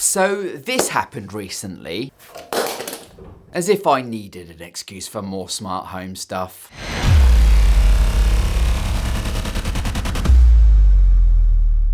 So this happened recently. As if I needed an excuse for more smart home stuff.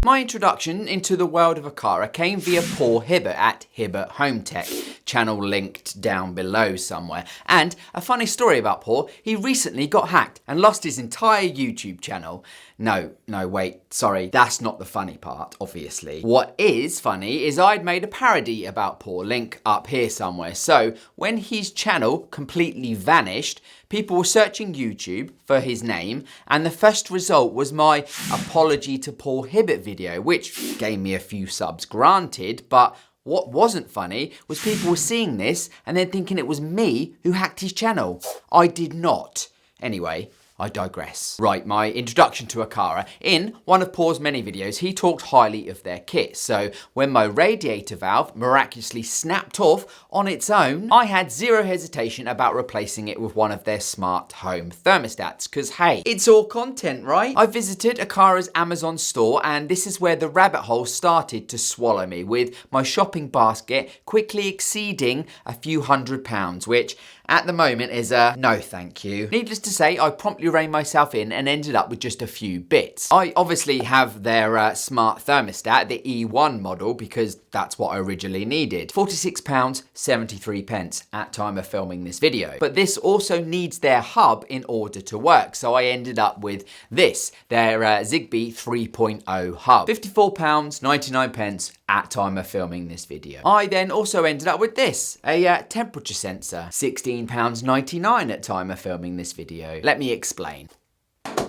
My introduction into the world of Aqara came via Paul Hibbert at Hibbert Home Tech, channel linked down below somewhere. And a funny story about Paul, he recently got hacked and lost his entire YouTube channel. No, wait, sorry, that's not the funny part, obviously. What is funny is I'd made a parody about Paul, link up here somewhere. So when his channel completely vanished, people were searching YouTube for his name, and the first result was my apology to Paul Hibbert video, which gave me a few subs granted, but what wasn't funny was people were seeing this and then thinking it was me who hacked his channel. I did not. Anyway, I digress. Right, my introduction to Aqara. In one of Paul's many videos, he talked highly of their kit. So when my radiator valve miraculously snapped off on its own, I had zero hesitation about replacing it with one of their smart home thermostats. Because hey, it's all content, right? I visited Aqara's Amazon store, and this is where the rabbit hole started to swallow me, with my shopping basket quickly exceeding a few £100, which at the moment is a no thank you. Needless to say, I promptly reined myself in and ended up with just a few bits. I obviously have their smart thermostat, the E1 model, because that's what I originally needed. £46.73 at time of filming this video. But this also needs their hub in order to work, so I ended up with this, their Zigbee 3.0 hub. £54.99 at time of filming this video. I then also ended up with this, a temperature sensor, £16.99 at time of filming this video. Let me explain.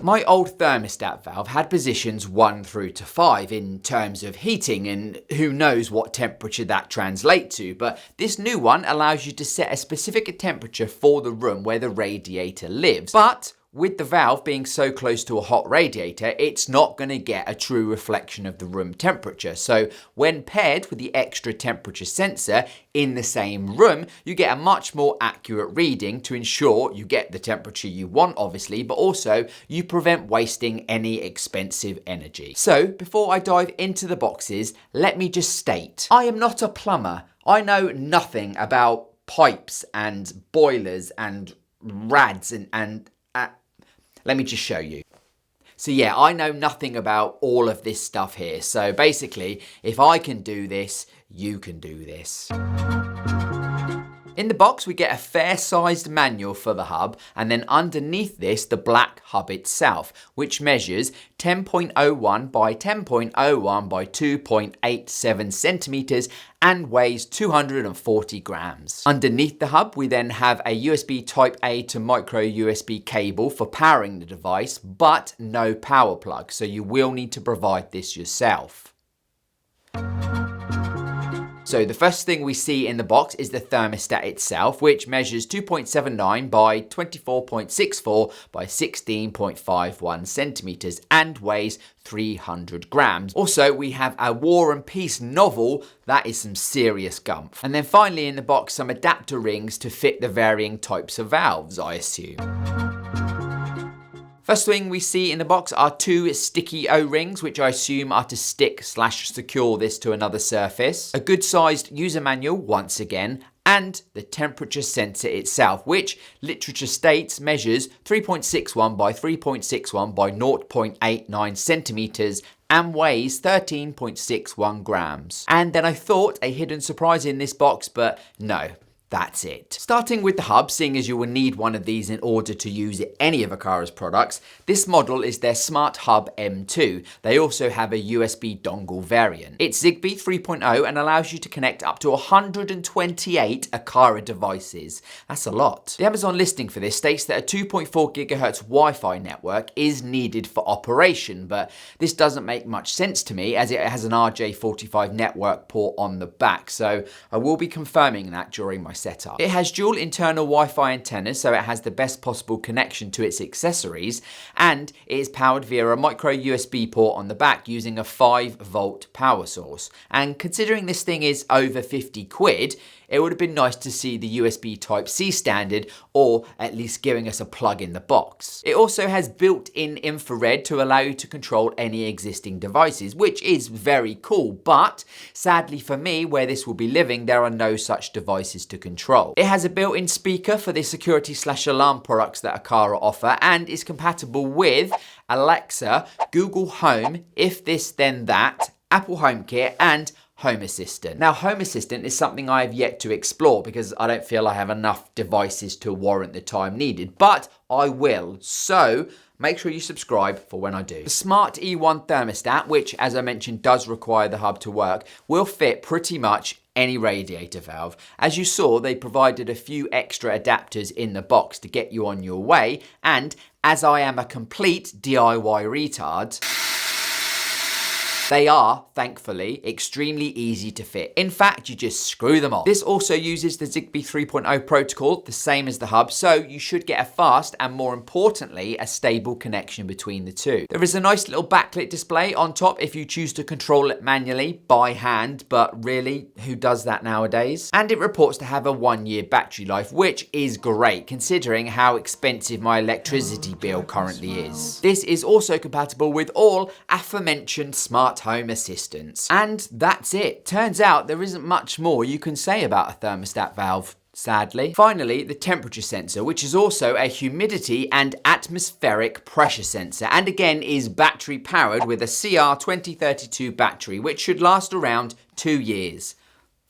My old thermostat valve had positions 1 through to 5 in terms of heating, and who knows what temperature that translates to, but this new one allows you to set a specific temperature for the room where the radiator lives. But with the valve being so close to a hot radiator, it's not going to get a true reflection of the room temperature. So when paired with the extra temperature sensor in the same room, you get a much more accurate reading to ensure you get the temperature you want, obviously, but also you prevent wasting any expensive energy. So before I dive into the boxes, let me just state, I am not a plumber. I know nothing about pipes and boilers and rads and let me just show you. So yeah, I know nothing about all of this stuff here. So basically, if I can do this, you can do this. In the box, we get a fair-sized manual for the hub, and then underneath this, the black hub itself, which measures 10.01 by 10.01 by 2.87 centimeters and weighs 240 grams. Underneath the hub, we then have a USB Type A to micro USB cable for powering the device, but no power plug, so you will need to provide this yourself. So the first thing we see in the box is the thermostat itself, which measures 2.79 by 24.64 by 16.51 centimeters and weighs 300 grams. Also, we have a War and Peace novel. That is some serious gumph. And then finally in the box, some adapter rings to fit the varying types of valves, I assume. First thing we see in the box are 2 sticky O-rings, which I assume are to stick/secure this to another surface. A good sized user manual once again, and the temperature sensor itself, which literature states measures 3.61 by 3.61 by 0.89 centimeters and weighs 13.61 grams. And then I thought a hidden surprise in this box, but no. That's it. Starting with the hub, seeing as you will need one of these in order to use any of Aqara's products, this model is their Smart Hub M2. They also have a USB dongle variant. It's Zigbee 3.0 and allows you to connect up to 128 Aqara devices. That's a lot. The Amazon listing for this states that a 2.4 gigahertz Wi-Fi network is needed for operation, but this doesn't make much sense to me as it has an RJ45 network port on the back, so I will be confirming that during my setup. It has dual internal Wi-Fi antennas, so it has the best possible connection to its accessories, and it is powered via a micro USB port on the back using a 5-volt power source. And considering this thing is over 50 quid, it would have been nice to see the USB Type-C standard, or at least giving us a plug in the box. It also has built-in infrared to allow you to control any existing devices, which is very cool, but sadly for me, where this will be living, there are no such devices to control. It has a built-in speaker for the security/alarm products that Aqara offer, and is compatible with Alexa, Google Home, If This Then That, Apple HomeKit, and Home Assistant. Now, Home Assistant is something I have yet to explore because I don't feel I have enough devices to warrant the time needed, but I will. So make sure you subscribe for when I do. The Smart E1 Thermostat, which as I mentioned does require the hub to work, will fit pretty much any radiator valve. As you saw, they provided a few extra adapters in the box to get you on your way, and as I am a complete DIY retard, they are, thankfully, extremely easy to fit. In fact, you just screw them on. This also uses the Zigbee 3.0 protocol, the same as the hub, so you should get a fast and, more importantly, a stable connection between the two. There is a nice little backlit display on top if you choose to control it manually by hand, but really, who does that nowadays? And it reports to have a 1-year battery life, which is great considering how expensive my electricity bill currently is. This is also compatible with all aforementioned smart home assistants. And that's it. Turns out there isn't much more you can say about a thermostat valve, sadly. Finally, the temperature sensor, which is also a humidity and atmospheric pressure sensor, and again is battery powered with a CR2032 battery, which should last around 2 years.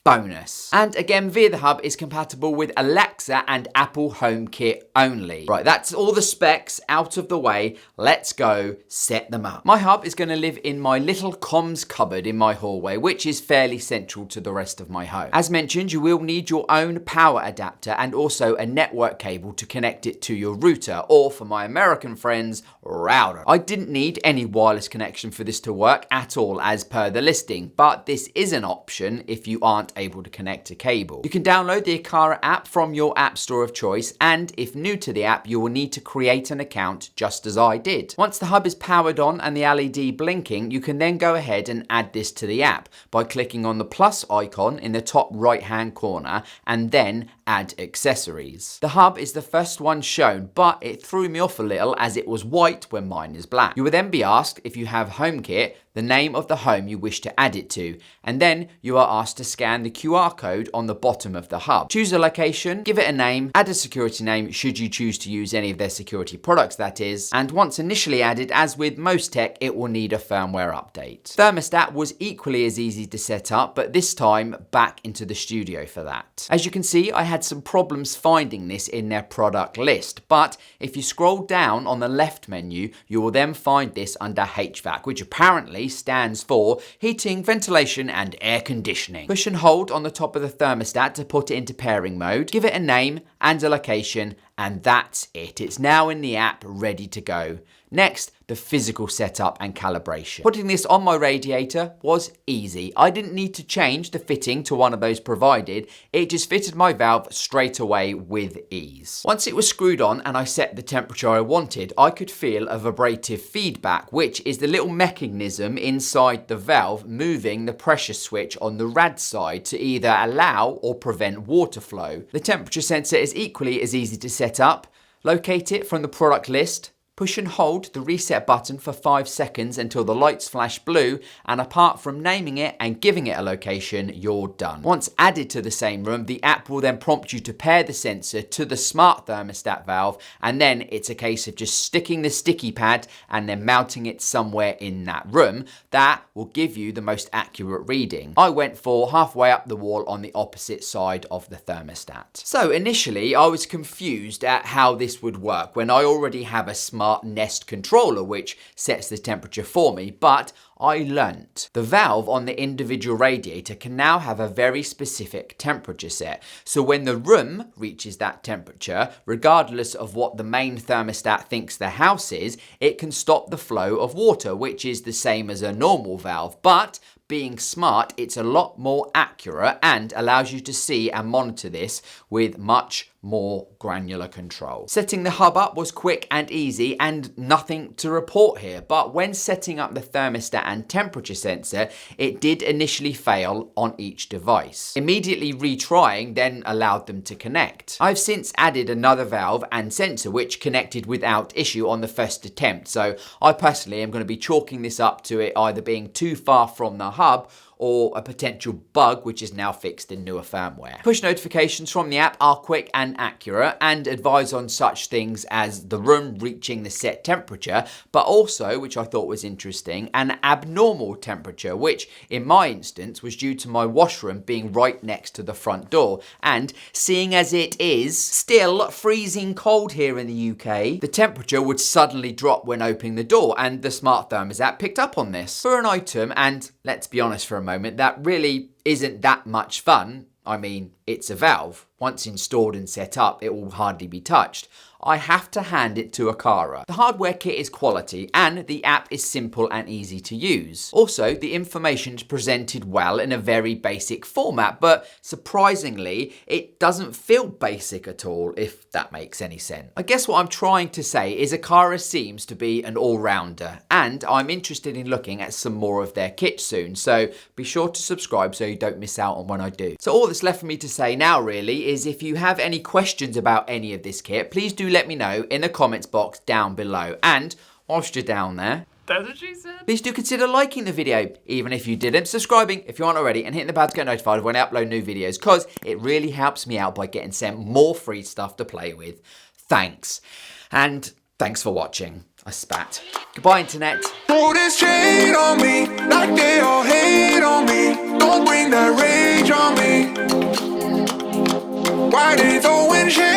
Bonus. And again, via the hub, is compatible with Alexa and Apple HomeKit only. Right, that's all the specs out of the way. Let's go set them up. My hub is going to live in my little comms cupboard in my hallway, which is fairly central to the rest of my home. As mentioned, you will need your own power adapter and also a network cable to connect it to your router, or for my American friends, router. I didn't need any wireless connection for this to work at all as per the listing, but this is an option if you aren't able to connect a cable. You can download the Aqara app from your app store of choice, and if new to the app, you will need to create an account just as I did. Once the hub is powered on and the LED blinking, you can then go ahead and add this to the app by clicking on the plus icon in the top right hand corner and then add accessories. The hub is the first one shown, but it threw me off a little as it was white when mine is black. You will then be asked if you have HomeKit, the name of the home you wish to add it to, and then you are asked to scan the QR code on the bottom of the hub. Choose a location, give it a name, add a security name should you choose to use any of their security products that is, and once initially added, as with most tech, it will need a firmware update. Thermostat was equally as easy to set up, but this time back into the studio for that. As you can see, I had some problems finding this in their product list, but if you scroll down on the left menu, you will then find this under HVAC, which apparently stands for heating, ventilation and air conditioning. Push and hold on the top of the thermostat to put it into pairing mode, give it a name and a location, and that's it. It's now in the app, ready to go. Next, the physical setup and calibration. Putting this on my radiator was easy. I didn't need to change the fitting to one of those provided. It just fitted my valve straight away with ease. Once it was screwed on and I set the temperature I wanted, I could feel a vibrative feedback, which is the little mechanism inside the valve moving the pressure switch on the rad side to either allow or prevent water flow. The temperature sensor is equally as easy to set up. Locate it from the product list. Push and hold the reset button for 5 seconds until the lights flash blue, and apart from naming it and giving it a location, you're done. Once added to the same room, the app will then prompt you to pair the sensor to the smart thermostat valve, and then it's a case of just sticking the sticky pad and then mounting it somewhere in that room. That will give you the most accurate reading. I went for halfway up the wall on the opposite side of the thermostat. So initially I was confused at how this would work when I already have a smart Nest controller which sets the temperature for me, but I learnt. The valve on the individual radiator can now have a very specific temperature set. So when the room reaches that temperature, regardless of what the main thermostat thinks the house is, it can stop the flow of water, which is the same as a normal valve, but being smart, it's a lot more accurate and allows you to see and monitor this with much more granular control. Setting the hub up was quick and easy and nothing to report here, but when setting up the thermostat and temperature sensor, it did initially fail on each device. Immediately retrying then allowed them to connect. I've since added another valve and sensor which connected without issue on the first attempt, so I personally am going to be chalking this up to it either being too far from the hub or a potential bug which is now fixed in newer firmware. Push notifications from the app are quick and accurate and advise on such things as the room reaching the set temperature, but also, which I thought was interesting, an abnormal temperature, which in my instance was due to my washroom being right next to the front door. And seeing as it is still freezing cold here in the UK, the temperature would suddenly drop when opening the door, and the Smart Thermostat picked up on this. For an item, and let's be honest for a moment, that really isn't that much fun. I mean, it's a valve. Once installed and set up, it will hardly be touched. I have to hand it to Aqara. The hardware kit is quality and the app is simple and easy to use. Also, the information is presented well in a very basic format, but surprisingly, it doesn't feel basic at all, if that makes any sense. I guess what I'm trying to say is Aqara seems to be an all-rounder, and I'm interested in looking at some more of their kit soon, so be sure to subscribe so you don't miss out on when I do. So all that's left for me to say now really is if you have any questions about any of this kit, please do let me know in the comments box down below. And whilst you're down there, that's what she said, please do consider liking the video, even if you didn't, subscribing if you aren't already, and hitting the bell to get notified when I upload new videos, because it really helps me out by getting sent more free stuff to play with. Thanks. And thanks for watching. I spat. Goodbye, internet. Throw this shade on me, like they all hate on me. Don't bring that rage on me. Why they throwing shade?